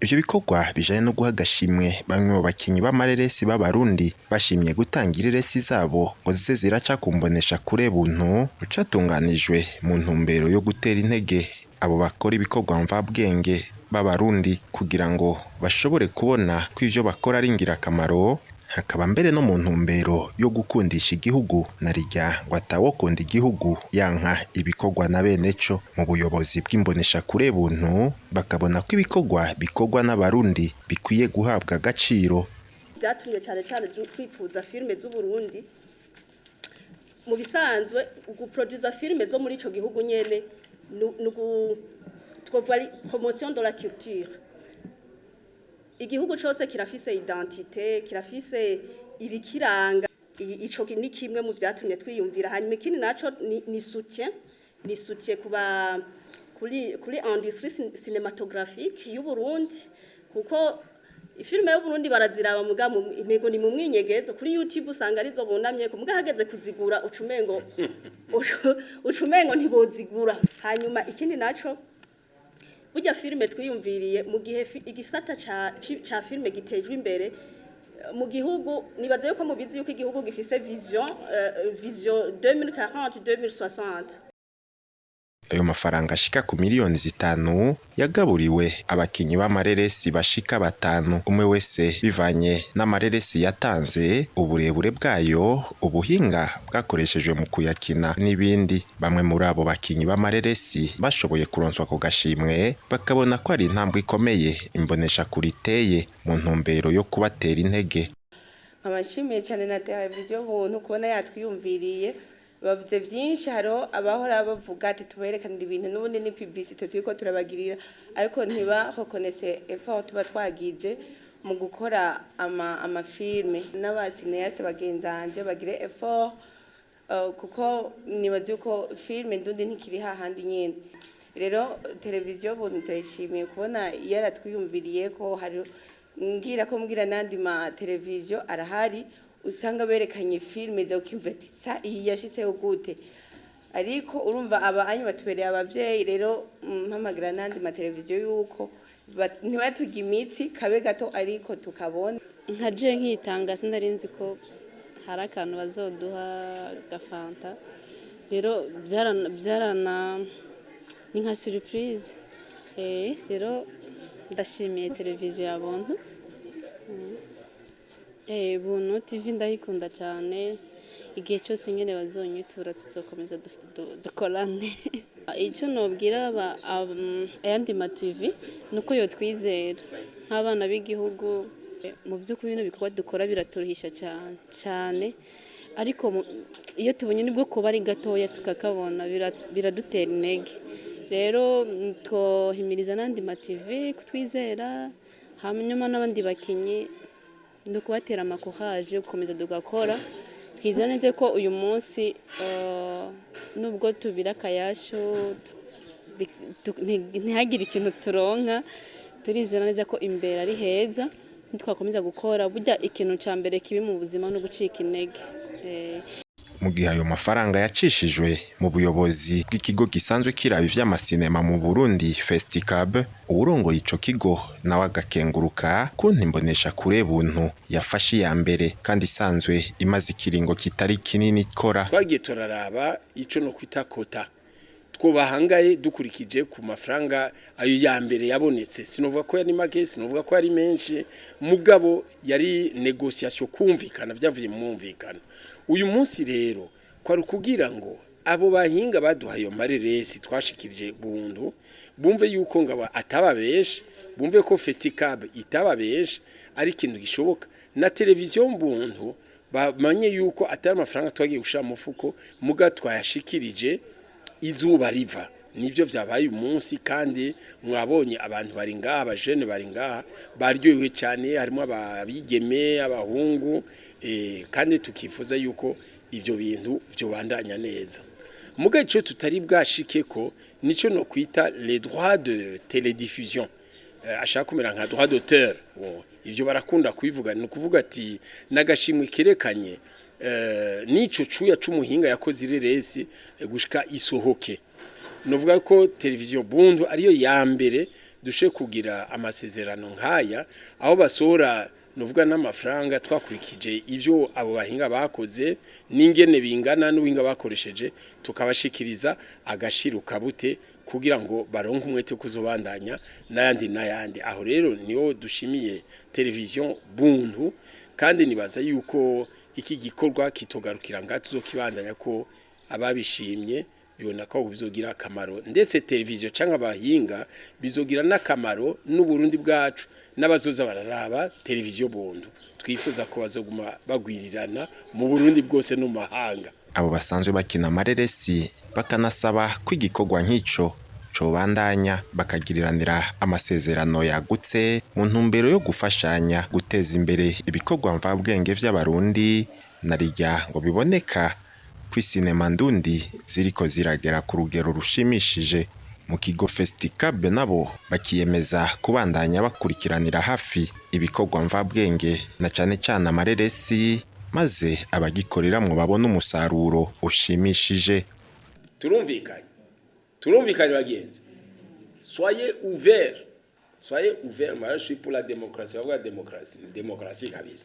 ivyo bikorwa bijanye no guha agashimwe bamwe mu bakinyi b'amareresi b'abarundi bashimye gutanga ireresi zabo ngo zize ziraca kumbonesha kure buntu rucatunganijwe mu ntumbero yo gutera intege abo bakora ibikorwa mvabwenge b'abarundi kugira ngo bashobore kubona ko ivyo bakora ari ingirakamaro, hakaba mbere no mu ntumbero yo gukundisha igihugu na rirya ngo atawokunda igihugu yanka ibikorwa na beneco. Mu buyobozi bw'imbonesha kure buntu bakabona ko ibikorwa bikorwa n'abarundi bikwiye guhabwa agaciro. Byatumye cyane twifuza filime z'Uburundi mu bisanzwe guproduza filime zo muri ico gihugu nyene twovuga promotion de la culture. Igihugu cyose kirafise identité, kirafise ibikiranga, ico ni kimwe mu byatumye twiyumvira. Hanyuma ikindi naco ni soutien kuba kuri industrie cinématographique y'u Burundi, kuko ifilime y'u Burundi baraziraba muga intego ni mu mwinyegezo. Kuri YouTube usanga arizo bunamye ku muga hageze kuzigura ucumengo ntibozigura. Hanyuma ikindi naco burya filime twiyumviriye mu gihe igisata ca filime gitejwe imbere mu gihugu. Nibaze yuko mubizi yuko igihugu gifise vision 2040 2060. Ayo mafaranga ashika ku miliyoni 5 yagaburiwe abakinyi b'amareresi bashika 5, umwe wese bivanye n'amareresi yatanze, uburebure bwayo, ubuhinga bwakoreshejwe mu kuyakina n'ibindi. Bamwe muri abo bakinyi b'amareresi bashoboye kuronswa ku gashimwe bakabona ko ari intambwe ikomeye imbonesha kuriteye mu ntumbero yo kubatera intege. Abashimiye cyane na televiziyo buntu kubona yatwiyumviriye. Bavuze byinshi, haro abahora bavuga ati tuberekanira ibintu n'ubundi ni publicité turiko turabagirira, ariko ntibareconnaisse effort tuba twagize mu gukora amafilme. N'abasineaste bagenzanje bagire effort kuko nibaze uko filme ndundi ntikiri hahandi nyene. Rero televiziyo buntu tuyishimiye kubona yaratwiyumviriye ko hari mbwira nandi ma televiziyo arahari usanga berekanye filime zo kimvetisa iyi yashitseho gute, ariko urumva abanyu batubereye abavyeyi. Rero mpamagara nandi ma televiziyo yuko ntibatuga imitsi kabe gato ariko tukabona. Nkaje nkitanga sindarinzi ko hari akantu bazoduha gafanta, rero byarana ni nka surprise. Rero ndashimiye televiziyo ya buntu. Buntu TV ndayikunda cyane, igihe cyose nyene bazonyitura tuzokomeza dukorane. Icyo nobwira ayandi ma TV nuko yo twizera nk'abana b'igihugu. Mu by'ukuri no bikorwa dukora biraturuhisha cyane, ariko iyo tubonye nibwo ko bari gatoya tukakabona biradutera intege. Rero twohimiriza n'andi ma TV kutwizera, hanyuma n'abandi bakinyi ndukubatera amakohaje gukomeza dugakora. Twizera neze ko uyu munsi nubwo tubira akayasho ntihagire ikintu turonka, turizera neza ko imbere ari heza twakomeza gukora. Burya ikintu ca mbere kibi mu buzima no gucika intege. Mu gihe ayo mafaranga yacishijwe mu buyobozi bw'ikigo gisanzwe kiraba ivy'amasinema mu Burundi Festicab, uburongoye ico kigo nawe agakenguruka kunti imbonesha kure buntu yafashe ya mbere kandi isanzwe imaze ikiringo kitari kinini ikora. Twagiye turaraba ico no kwita kota twobahangaye dukurikije ku mafaranga ayo ya mbere yabonetse. Sinovuga ko yari make, sinovuga ko yari menshi, mugabo yari negotiation kumvikana, byavuye mu mwumvikano. Uyu munsi rero kwari kugira ngo abo bahinga baduha ayo mareresi twashikirije buntu bumve yuko ngaba atababeshe, bumve ko Festicab itababeshe ari ikintu gishoboka, na televiziyo buntu bamanye yuko atari amafaranga twagiye gushira mu fuko muga twayashikirije izuba riva. Nivyo vyabaye umunsi, kandi mwabonye abantu bari ngaha, abajene bari ngaha baryohewe cyane, harimo ababigeme abahungu, kandi tukifuza yuko ivyo bintu byo bandanya neza. Muga ico tutari bwashike ko nico no kwita les droits de télédiffusion, ashaka kumera nka droit d'auteur. Ivyo barakunda kubivuga, ni kuvuga ati nagashimwe kerekanye nico cuya c'umuhinga yakoze ireresi gushika isohoke. Novuga ko televiziyo buntu ariyo ya mbere dushe kugira amasezerano nkaya aho basohora nuvuga n'amafaranga twakurikije ivyo abo bahinga bakoze n'ingene bingana n'ubuhinga bakoresheje tukabashikiriza agashiruka bute kugira ngo baronke umwete kuzobandanya n'ayandi aho rero niyo dushimiye televiziyo buntu kandi nibaza yuko iki gikorwa kitogarukira ngaho tuzokibandanya ko ababishimye bibona ko bizogira akamaro ndetse televiziyo cyangwa abahinga bizogira n'akamaro n'uburundi bwacu n'abazoza bararaba televiziyo buntu twifuza ko bazoguma bagwirirana mu Burundi bwose no mahanga. Abo basanzwe bakina amareresi bakanasaba ko igikorwa nk'ico cobandanya bakagiriranira amasezerano yagutse mu ntumbero yo gufashanya guteza imbere ibikorwa mvabwenge vy'abarundi narirya ngo biboneka ku sinema ndundi ziriko ziragera ku rugero rushimishije. Mu kigo Festicab nabo bakiyemeza kubandanya bakurikiranira hafi ibikorwa mvabwenge na cane cyane amareresi maze abagikoreramwo babona umusaruro ushimishije. Turumvikanye bagenzi. Soyez ouverts. Moi je suis pour la démocratie. La démocratie kabisa.